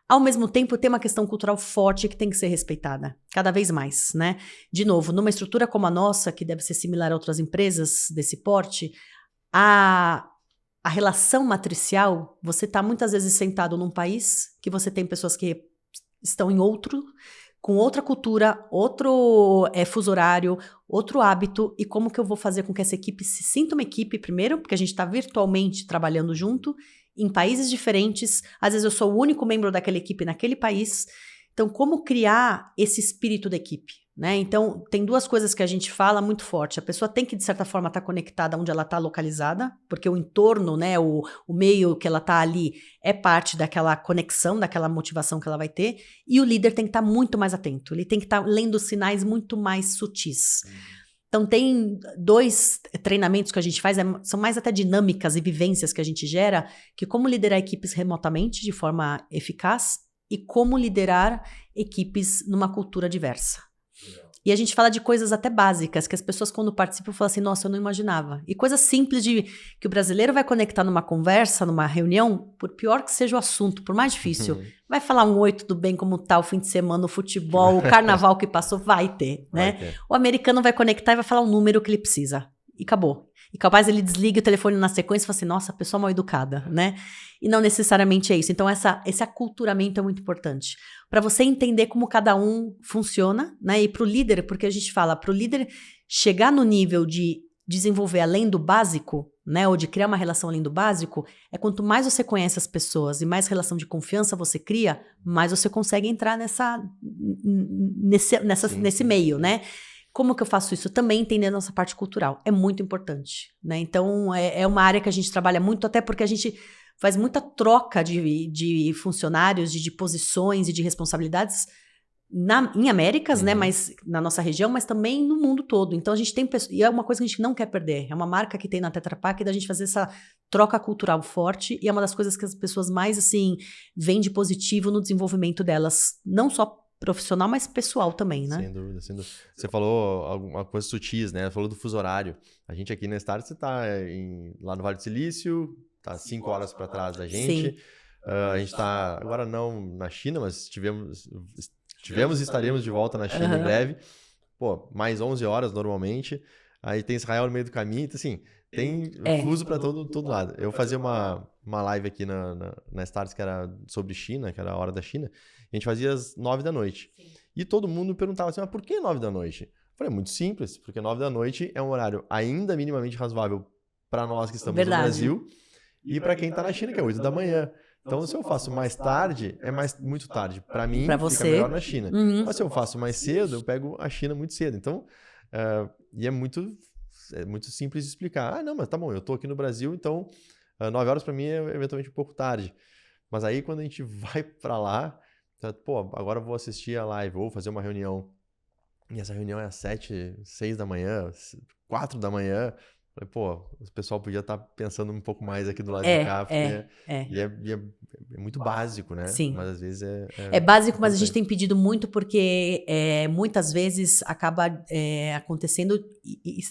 Ao mesmo tempo, tem uma questão cultural forte que tem que ser respeitada, cada vez mais, né? De novo, numa estrutura como a nossa, que deve ser similar a outras empresas desse porte, a relação matricial, você está muitas vezes sentado num país que você tem pessoas que estão em outro, com outra cultura, outro fuso horário, outro hábito, e como que eu vou fazer com que essa equipe se sinta uma equipe, primeiro, porque a gente está virtualmente trabalhando junto, em países diferentes, às vezes eu sou o único membro daquela equipe naquele país, então como criar esse espírito da equipe, né? Então tem duas coisas que a gente fala muito forte, a pessoa tem que de certa forma estar conectada onde ela está localizada, porque o entorno, né, o meio que ela está ali é parte daquela conexão, daquela motivação que ela vai ter, e o líder tem que estar muito mais atento, ele tem que estar lendo sinais muito mais sutis. Então, tem 2 treinamentos que a gente faz, são mais até dinâmicas e vivências que a gente gera, que como liderar equipes remotamente de forma eficaz e como liderar equipes numa cultura diversa. E a gente fala de coisas até básicas, que as pessoas quando participam falam assim, nossa, eu não imaginava. E coisas simples que o brasileiro vai conectar numa conversa, numa reunião, por pior que seja o assunto, por mais difícil, vai falar um oi, tudo bem, como tá o fim de semana, o futebol, o carnaval que passou, vai ter, né? O americano vai conectar e vai falar o número que ele precisa. E acabou. E capaz ele desliga o telefone na sequência e fala assim, nossa, pessoa mal educada, né? E não necessariamente é isso. Então, esse aculturamento é muito importante. Para você entender como cada um funciona, né? E para o líder, porque a gente fala, para o líder chegar no nível de desenvolver além do básico, né? Ou de criar uma relação além do básico, é quanto mais você conhece as pessoas e mais relação de confiança você cria, mais você consegue entrar nesse meio, né? Como que eu faço isso? Também entendendo a nossa parte cultural. É muito importante, né? Então, é uma área que a gente trabalha muito, até porque a gente faz muita troca de funcionários, de posições e de responsabilidades em Américas, né? Mas na nossa região, mas também no mundo todo. Então, a gente tem pessoas... E é uma coisa que a gente não quer perder. É uma marca que tem na Tetra Pak da gente fazer essa troca cultural forte. E é uma das coisas que as pessoas mais, assim, veem de positivo no desenvolvimento delas. Não só profissional, mas pessoal também, né? Sem dúvida, sem dúvida. Você falou alguma coisa sutis, né? Falou do fuso horário. A gente aqui na Start, você está lá no Vale do Silício, está 5 horas para trás da gente. A gente está agora não na China, mas tivemos e estaremos de volta na China em breve. Pô, mais 11 horas normalmente. Aí tem Israel no meio do caminho. Então, assim, tem fuso para todo lado. Eu fazia uma live aqui na Start que era sobre China, que era a hora da China. A gente fazia às 9 da noite. Sim. E todo mundo perguntava assim, mas por que 9 da noite? Eu falei, é muito simples, porque 9 da noite é um horário ainda minimamente razoável para nós que estamos no Brasil e para quem está na China, que é 8 da manhã. Então, se eu faço mais tarde, muito tarde. Para mim, fica melhor na China. Mas se eu faço mais cedo, eu pego a China muito cedo. Então, e é muito simples de explicar. Ah, não, mas tá bom, eu estou aqui no Brasil, então 9 horas para mim é eventualmente um pouco tarde. Mas aí, quando a gente vai para lá... Pô, agora eu vou assistir a live ou fazer uma reunião E essa reunião é às 7, 6 da manhã, 4 da manhã. Falei, pô, o pessoal podia estar pensando um pouco mais aqui do lado de cá, porque é muito básico, né? Sim. Mas às vezes É básico, mas a gente importante. tem pedido muito porque muitas vezes acaba acontecendo,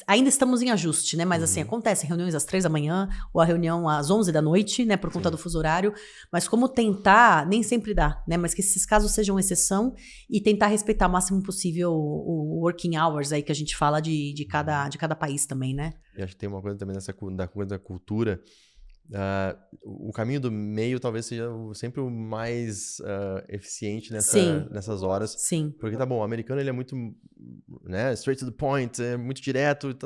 ainda estamos em ajuste, né? Mas assim, acontecem reuniões às 3 da manhã ou a reunião às 11 da noite, né? Por conta do fuso horário. Mas como tentar, nem sempre dá, né? Mas que esses casos sejam exceção e tentar respeitar o máximo possível o working hours aí que a gente fala de cada país também, né? E acho que tem uma coisa também da coisa da cultura. O caminho do meio talvez seja sempre o mais eficiente nessas horas. Sim. Porque tá bom, o americano ele é muito, né, straight to the point, é muito direto,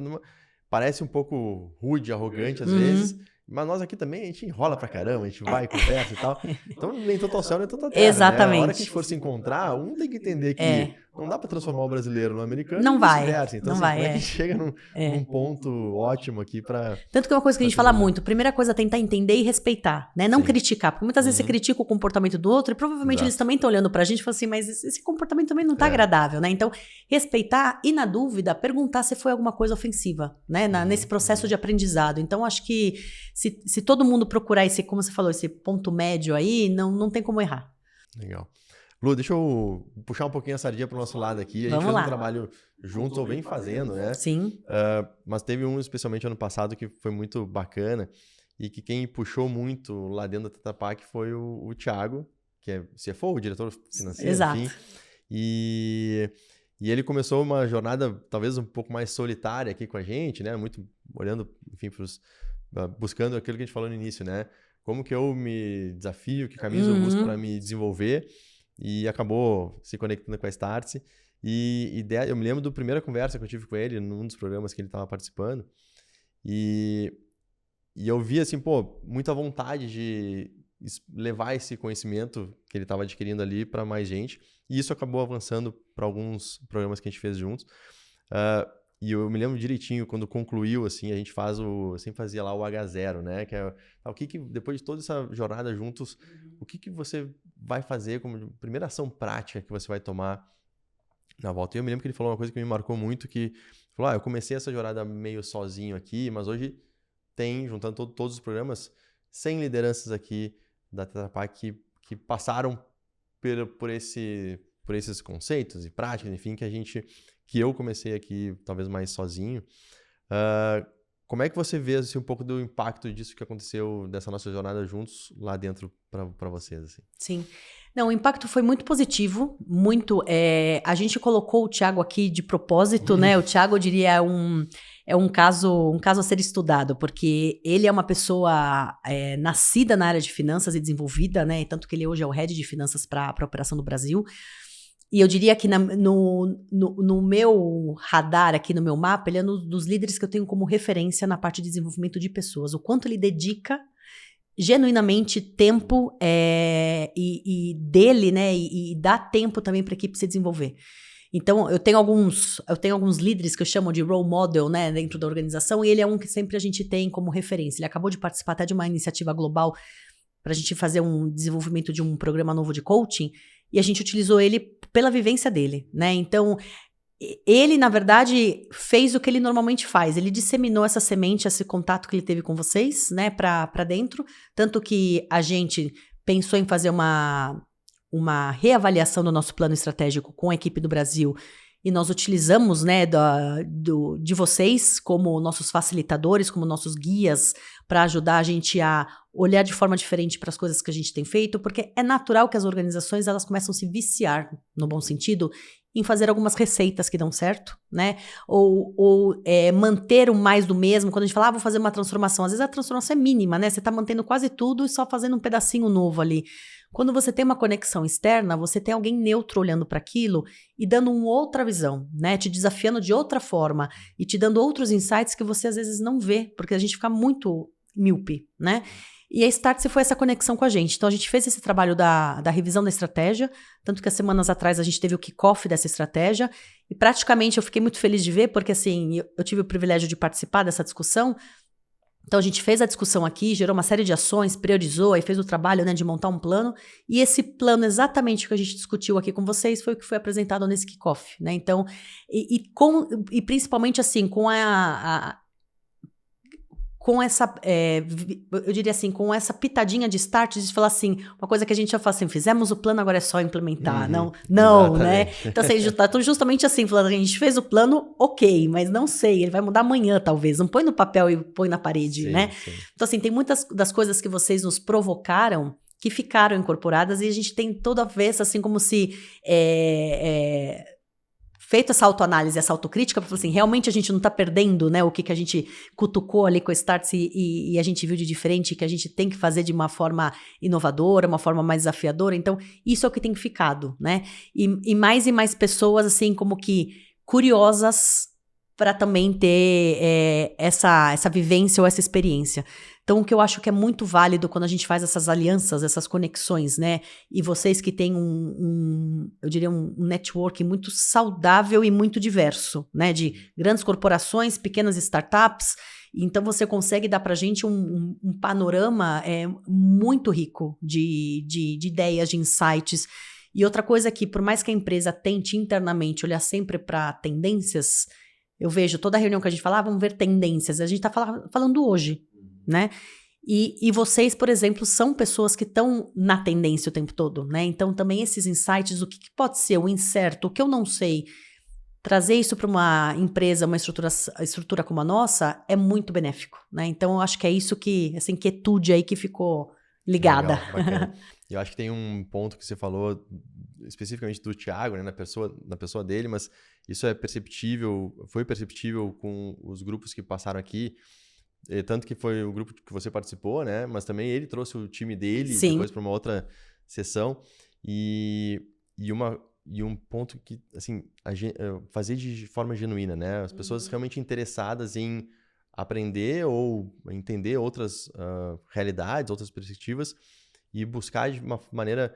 parece um pouco rude, arrogante às vezes. Mas nós aqui também, a gente enrola pra caramba, a gente vai, conversa e tal. Então, nem tanto ao céu, nem tanto à terra, Exatamente. né? A hora que a gente for se encontrar, um tem que entender que não dá pra transformar o brasileiro no americano Não e vai, vice-versa. Então, não assim, vai, como é que chega num ponto ótimo aqui pra... Tanto que é uma coisa que a gente fala muito. Primeira coisa é tentar entender e respeitar, né? Não criticar. Porque muitas vezes você critica o comportamento do outro e provavelmente eles também estão olhando pra gente e falam assim, mas esse comportamento também não tá agradável, né? Então, respeitar e, na dúvida, perguntar se foi alguma coisa ofensiva, né? Nesse processo de aprendizado. Então, acho que se todo mundo procurar esse, como você falou, esse ponto médio aí, não tem como errar. Legal. Lu, deixa eu puxar um pouquinho a sardinha pro nosso lado aqui. A gente fez um trabalho juntos, ou vem fazendo, né? Sim. Mas teve um, especialmente ano passado, que foi muito bacana e que quem puxou muito lá dentro da Tetra Pak foi o Thiago, que é CFO, o diretor financeiro, Exato. enfim. E ele começou uma jornada talvez um pouco mais solitária aqui com a gente, né? Muito olhando, enfim, buscando aquilo que a gente falou no início, né? Como que eu me desafio, que caminhos eu busco para me desenvolver, e acabou se conectando com a Startse. E eu me lembro da primeira conversa que eu tive com ele, num dos programas que ele estava participando, e eu vi, assim, pô, muita vontade de levar esse conhecimento que ele estava adquirindo ali para mais gente, e isso acabou avançando para alguns programas que a gente fez juntos. E eu me lembro direitinho, quando concluiu, assim, a gente sempre fazia lá o H0, né? Que é o que depois de toda essa jornada juntos, o que você vai fazer como primeira ação prática que você vai tomar na volta? E eu me lembro que ele falou uma coisa que me marcou muito, que falou, eu comecei essa jornada meio sozinho aqui, mas hoje tem, juntando todos os programas, 100 lideranças aqui da Tetra Pak que passaram por esses conceitos e práticas, enfim, que eu comecei aqui talvez mais sozinho. Como é que você vê assim, um pouco do impacto disso que aconteceu, dessa nossa jornada juntos lá dentro para vocês? Assim? Sim. Não, o impacto foi muito positivo, muito. A gente colocou o Thiago aqui de propósito, né? O Thiago, eu diria, é um caso a ser estudado, porque ele é uma pessoa nascida na área de finanças e desenvolvida, né? Tanto que ele hoje é o head de finanças para a operação do Brasil. E eu diria que no meu radar, aqui no meu mapa, ele é um dos líderes que eu tenho como referência na parte de desenvolvimento de pessoas. O quanto ele dedica genuinamente tempo e dele, né? E dá tempo também para a equipe se desenvolver. Então, eu tenho alguns líderes que eu chamo de role model, né, dentro da organização, e ele é um que sempre a gente tem como referência. Ele acabou de participar até de uma iniciativa global para a gente fazer um desenvolvimento de um programa novo de coaching, e a gente utilizou ele pela vivência dele, né? Então, ele, na verdade, fez o que ele normalmente faz. Ele disseminou essa semente, esse contato que ele teve com vocês, né, para dentro. Tanto que a gente pensou em fazer uma reavaliação do nosso plano estratégico com a equipe do Brasil. E nós utilizamos, né, de vocês como nossos facilitadores, como nossos guias, para ajudar a gente a olhar de forma diferente para as coisas que a gente tem feito, porque é natural que as organizações elas começam a se viciar, no bom sentido, em fazer algumas receitas que dão certo, né? Ou manter o mais do mesmo. Quando a gente fala, vou fazer uma transformação, às vezes a transformação é mínima, né? Você está mantendo quase tudo e só fazendo um pedacinho novo ali. Quando você tem uma conexão externa, você tem alguém neutro olhando para aquilo e dando uma outra visão, né? Te desafiando de outra forma e te dando outros insights que você às vezes não vê, porque a gente fica muito míope, né? E a Startse foi essa conexão com a gente. Então, a gente fez esse trabalho da revisão da estratégia, tanto que há semanas atrás a gente teve o kick-off dessa estratégia, e praticamente eu fiquei muito feliz de ver, porque assim, eu tive o privilégio de participar dessa discussão, Então, a gente fez a discussão aqui, gerou uma série de ações, priorizou, aí fez o trabalho, né, de montar um plano. E esse plano, exatamente o que a gente discutiu aqui com vocês, foi o que foi apresentado nesse kickoff, né? Então, e principalmente assim, com essa, eu diria assim, com essa pitadinha de start, de falar assim, uma coisa que a gente já fala assim, fizemos o plano, agora é só implementar. Não, né? Então, assim, então, justamente assim, falando, a gente fez o plano, ok, mas não sei, ele vai mudar amanhã, talvez. Não põe no papel e põe na parede, sim, né? Sim. Então, assim, tem muitas das coisas que vocês nos provocaram que ficaram incorporadas e a gente tem toda vez, assim, como se... feito essa autoanálise, essa autocrítica, para falar assim, realmente a gente não está perdendo, né, o que a gente cutucou ali com o Startse e a gente viu de diferente, que a gente tem que fazer de uma forma inovadora, uma forma mais desafiadora. Então, isso é o que tem ficado, né? E mais pessoas, assim, como que curiosas para também ter essa vivência ou essa experiência. Então, o que eu acho que é muito válido quando a gente faz essas alianças, essas conexões, né? E vocês que têm eu diria, um network muito saudável e muito diverso, né? De grandes corporações, pequenas startups. Então, você consegue dar para a gente um panorama muito rico de ideias, de insights. E outra coisa que, por mais que a empresa tente internamente olhar sempre para tendências, eu vejo toda reunião que a gente fala, vamos ver tendências. A gente está falando hoje, né? E vocês, por exemplo, são pessoas que estão na tendência o tempo todo, né? Então, também esses insights, o que pode ser o incerto, o que eu não sei, trazer isso para uma empresa, uma estrutura como a nossa, é muito benéfico, né? Então, eu acho que é isso que, essa inquietude aí que ficou ligada. Legal, bacana. Eu acho que tem um ponto que você falou, especificamente do Thiago, né, na pessoa dele, mas isso foi perceptível com os grupos que passaram aqui. Tanto que foi o grupo que você participou, né? Mas também ele trouxe o time dele Sim. depois para uma outra sessão. E um ponto que, assim, fazer de forma genuína, né? As pessoas realmente interessadas em aprender ou entender outras realidades, outras perspectivas e buscar de uma maneira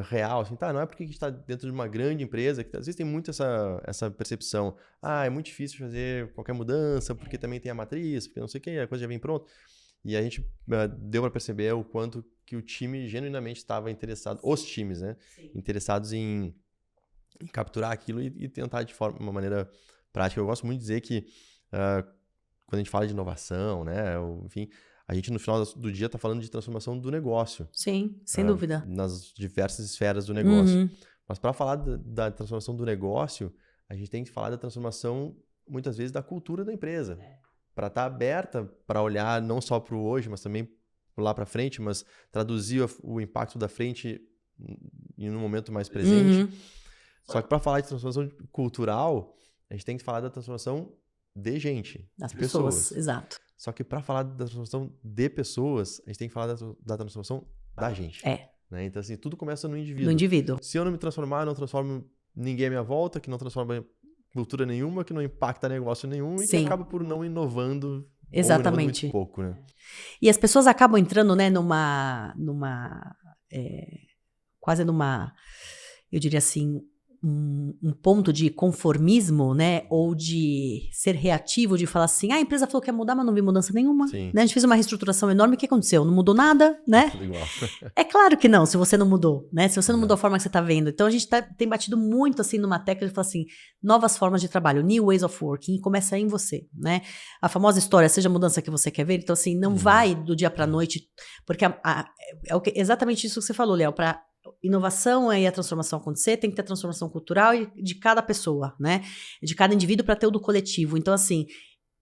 real, assim, não é porque a gente está dentro de uma grande empresa, que às vezes tem muito essa percepção, é muito difícil fazer qualquer mudança, porque também tem a matriz, porque não sei o que, a coisa já vem pronta. E a gente deu para perceber o quanto que o time genuinamente estava interessado, os times, né, Sim. interessados em capturar aquilo e tentar de uma maneira prática. Eu gosto muito de dizer que quando a gente fala de inovação, né, enfim, a gente no final do dia está falando de transformação do negócio. Sim, sem dúvida. Nas diversas esferas do negócio. Mas para falar da transformação do negócio, a gente tem que falar da transformação, muitas vezes, da cultura da empresa. Para estar aberta para olhar não só para o hoje, mas também lá para frente, mas traduzir o impacto da frente em um momento mais presente. Só que para falar de transformação cultural, a gente tem que falar da transformação de gente. Das de pessoas, exato. Só que para falar da transformação de pessoas, a gente tem que falar da transformação da gente. Né? Então, assim, tudo começa no indivíduo. No indivíduo. Se eu não me transformar, eu não transformo ninguém à minha volta, que não transforma cultura nenhuma, que não impacta negócio nenhum e que acaba por não inovando. Exatamente. Ou inovando muito pouco, né? E as pessoas acabam entrando, né, quase numa, eu diria assim, um ponto de conformismo, né, ou de ser reativo, de falar assim, a empresa falou que ia mudar, mas não vi mudança nenhuma. Sim. Né? A gente fez uma reestruturação enorme, o que aconteceu? Não mudou nada, né? Tudo igual. É claro que não, se você não mudou, né? Se você não mudou a forma que você está vendo. Então, a gente tem batido muito, assim, numa tecla de falar assim, novas formas de trabalho, new ways of working, e começa em você, né? A famosa história, seja a mudança que você quer ver, então, assim, não vai do dia para a noite, porque exatamente isso que você falou, Léo, para inovação e a transformação acontecer, tem que ter transformação cultural de cada pessoa, né? De cada indivíduo para ter o do coletivo. Então, assim,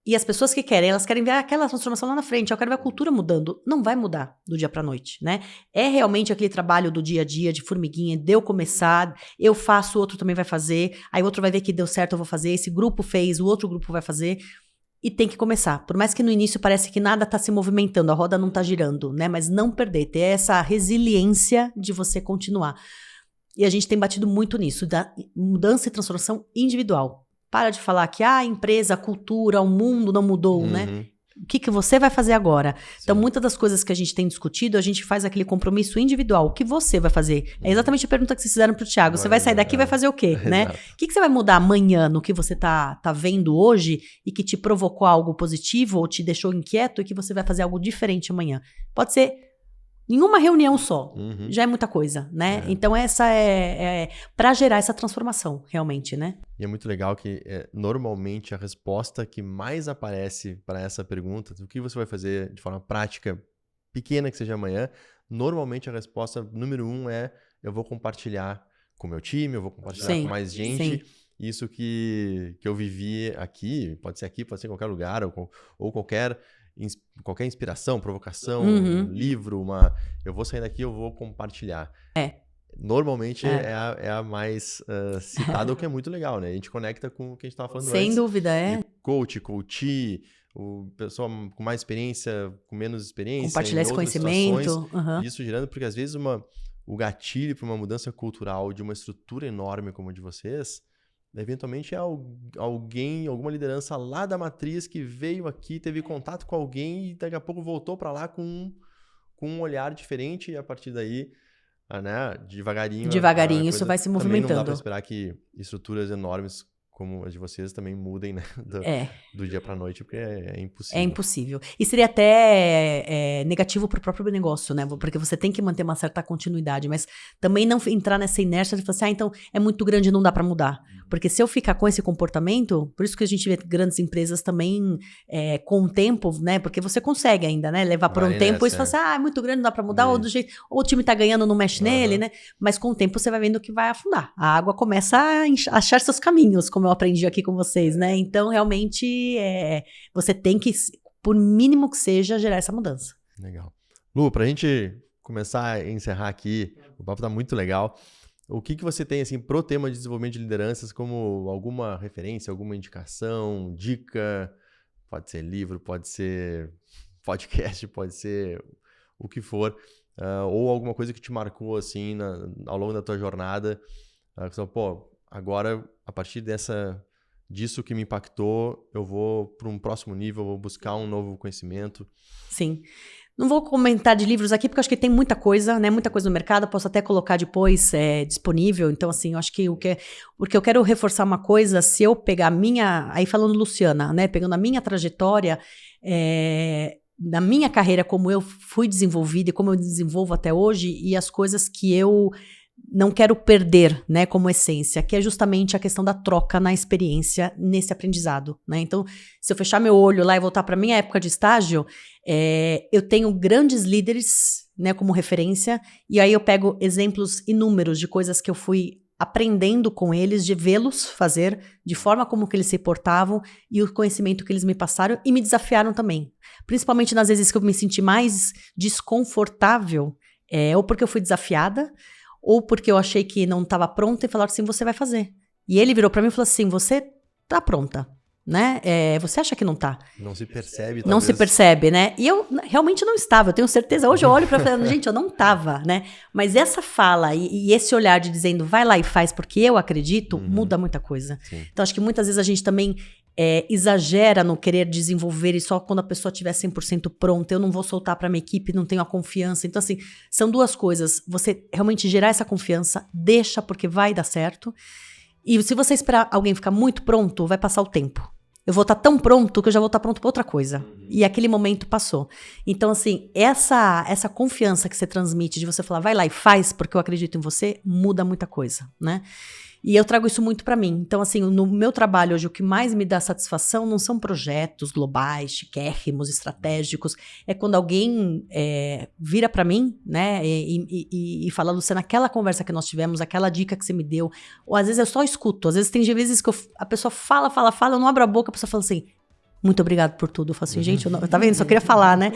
e as pessoas que querem, elas querem ver aquela transformação lá na frente. Eu quero ver a cultura mudando. Não vai mudar do dia para noite, né? É realmente aquele trabalho do dia a dia, de formiguinha, de eu começar, eu faço, o outro também vai fazer, aí o outro vai ver que deu certo, eu vou fazer, esse grupo fez, o outro grupo vai fazer. E tem que começar. Por mais que no início parece que nada está se movimentando, a roda não está girando, né? Mas não perder, ter essa resiliência de você continuar. E a gente tem batido muito nisso, da mudança e transformação individual. Para de falar que a empresa, a cultura, o mundo não mudou, né? O que você vai fazer agora? Sim. Então, muitas das coisas que a gente tem discutido, a gente faz aquele compromisso individual. O que você vai fazer? É exatamente a pergunta que vocês fizeram pro Thiago. Você vai sair daqui e vai fazer o quê? Né? O que você vai mudar amanhã no que você tá vendo hoje e que te provocou algo positivo ou te deixou inquieto e que você vai fazer algo diferente amanhã? Pode ser em uma reunião só. Já é muita coisa, né? Então, essa é para gerar essa transformação, realmente, né? E é muito legal que, normalmente, a resposta que mais aparece para essa pergunta, do que você vai fazer de forma prática, pequena que seja amanhã, normalmente a resposta número 1 é: eu vou compartilhar com o meu time, eu vou compartilhar com mais gente. Isso que eu vivi aqui, pode ser em qualquer lugar, ou qualquer inspiração, provocação, um livro, eu vou sair daqui, eu vou compartilhar. Normalmente é a mais citada, o que é muito legal, né? A gente conecta com o que a gente estava falando antes. Sem dúvida, Coachee, o pessoa com mais experiência, com menos experiência. Compartilhar esse conhecimento. Isso gerando, porque às vezes o gatilho para uma mudança cultural de uma estrutura enorme como a de vocês, eventualmente é alguém, alguma liderança lá da matriz que veio aqui, teve contato com alguém e daqui a pouco voltou para lá com um olhar diferente, e a partir daí, né, devagarinho isso vai se movimentando. Também não dá para esperar que estruturas enormes como as de vocês também mudem, né, do dia para noite, porque é impossível. É impossível. E seria até negativo para o próprio negócio, né? Porque você tem que manter uma certa continuidade, mas também não entrar nessa inércia de falar assim, então é muito grande, não dá para mudar. Porque se eu ficar com esse comportamento, por isso que a gente vê grandes empresas também com o tempo, né? Porque você consegue ainda, né? Levar por um tempo e você fala assim, é muito grande, não dá para mudar, ou o time tá ganhando, não mexe nele, né? Mas com o tempo você vai vendo que vai afundar. A água começa a achar seus caminhos, como eu aprendi aqui com vocês, né? Então, realmente, você tem que, por mínimo que seja, gerar essa mudança. Legal. Lu, pra gente começar a encerrar aqui, o papo tá muito legal. O que você tem, assim, pro tema de desenvolvimento de lideranças, como alguma referência, alguma indicação, dica? Pode ser livro, pode ser podcast, pode ser o que for. Ou alguma coisa que te marcou, assim, ao longo da tua jornada. Agora, a partir disso que me impactou, eu vou para um próximo nível, eu vou buscar um novo conhecimento. Sim. Não vou comentar de livros aqui, porque eu acho que tem muita coisa, né? Muita coisa no mercado, posso até colocar depois disponível. Então, assim, eu acho que porque eu quero reforçar uma coisa, se eu pegar aí falando Luciana, né? Pegando a minha trajetória, na minha carreira, como eu fui desenvolvida e como eu desenvolvo até hoje, e as coisas que eu não quero perder, né, como essência, que é justamente a questão da troca na experiência nesse aprendizado, né? Então, se eu fechar meu olho lá e voltar para minha época de estágio, eu tenho grandes líderes, né, como referência, e aí eu pego exemplos inúmeros de coisas que eu fui aprendendo com eles, de vê-los fazer, de forma como que eles se portavam e o conhecimento que eles me passaram e me desafiaram também. Principalmente nas vezes que eu me senti mais desconfortável, ou porque eu fui desafiada, ou porque eu achei que não estava pronta e falaram assim, você vai fazer. E ele virou para mim e falou assim, você tá pronta, né? Você acha que não tá? Não se percebe, talvez. Não se percebe, né? E eu realmente não estava, eu tenho certeza. Hoje eu olho para falar, gente, eu não tava, né? Mas essa fala e esse olhar de dizendo, vai lá e faz porque eu acredito, muda muita coisa. Sim. Então, acho que muitas vezes a gente também exagera no querer desenvolver e só quando a pessoa estiver 100% pronta, eu não vou soltar para minha equipe, não tenho a confiança. Então, assim, são duas coisas. Você realmente gerar essa confiança, deixa porque vai dar certo. E se você esperar alguém ficar muito pronto, vai passar o tempo. Eu vou estar tão pronto que eu já vou estar pronto para outra coisa. E aquele momento passou. Então, assim, essa confiança que você transmite de você falar, vai lá e faz porque eu acredito em você, muda muita coisa, né? E eu trago isso muito para mim. Então, assim, no meu trabalho hoje, o que mais me dá satisfação não são projetos globais, chiquérrimos, estratégicos. É quando alguém vira para mim, né, e fala, Luciana, aquela conversa que nós tivemos, aquela dica que você me deu. Ou às vezes eu só escuto. Às vezes tem vezes que a pessoa fala, eu não abro a boca, a pessoa fala assim, muito obrigado por tudo. Eu falo assim, gente, tá vendo? Só queria falar, né?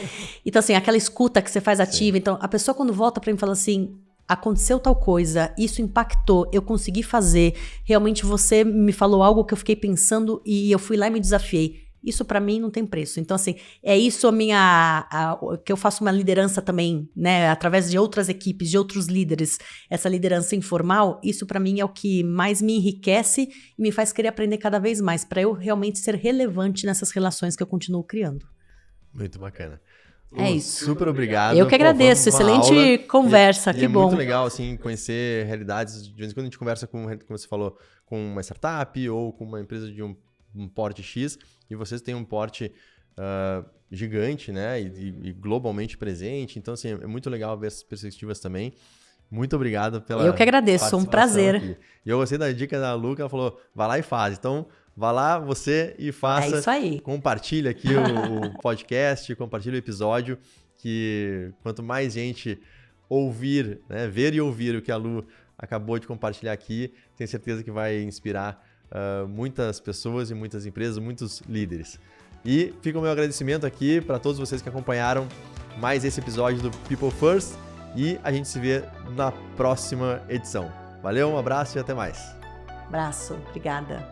Então, assim, aquela escuta que você faz ativa. Sim. Então, a pessoa quando volta para mim fala assim, aconteceu tal coisa, isso impactou, eu consegui fazer, realmente você me falou algo que eu fiquei pensando e eu fui lá e me desafiei. Isso para mim não tem preço. Então, assim, é isso que eu faço uma liderança também, né, através de outras equipes, de outros líderes, essa liderança informal, isso para mim é o que mais me enriquece e me faz querer aprender cada vez mais, para eu realmente ser relevante nessas relações que eu continuo criando. Muito bacana. É isso. Super obrigado. Eu que agradeço. Excelente conversa, que é bom. É muito legal, assim, conhecer realidades. De vez em quando a gente conversa com, como você falou, com uma startup ou com uma empresa de um porte X, e vocês têm um porte gigante, né? E globalmente presente. Então, assim, é muito legal ver essas perspectivas também. Muito obrigado pela Eu que agradeço, um prazer. Aqui. E eu gostei da dica da Lu, que ela falou, vai lá e faz. Então, vá lá você e faça. É isso aí. Compartilha aqui o podcast, compartilha o episódio, que quanto mais gente ouvir, né, ver e ouvir o que a Lu acabou de compartilhar aqui, tenho certeza que vai inspirar muitas pessoas e muitas empresas, muitos líderes. E fica o meu agradecimento aqui para todos vocês que acompanharam mais esse episódio do People First, e a gente se vê na próxima edição. Valeu, um abraço e até mais. Abraço, obrigada.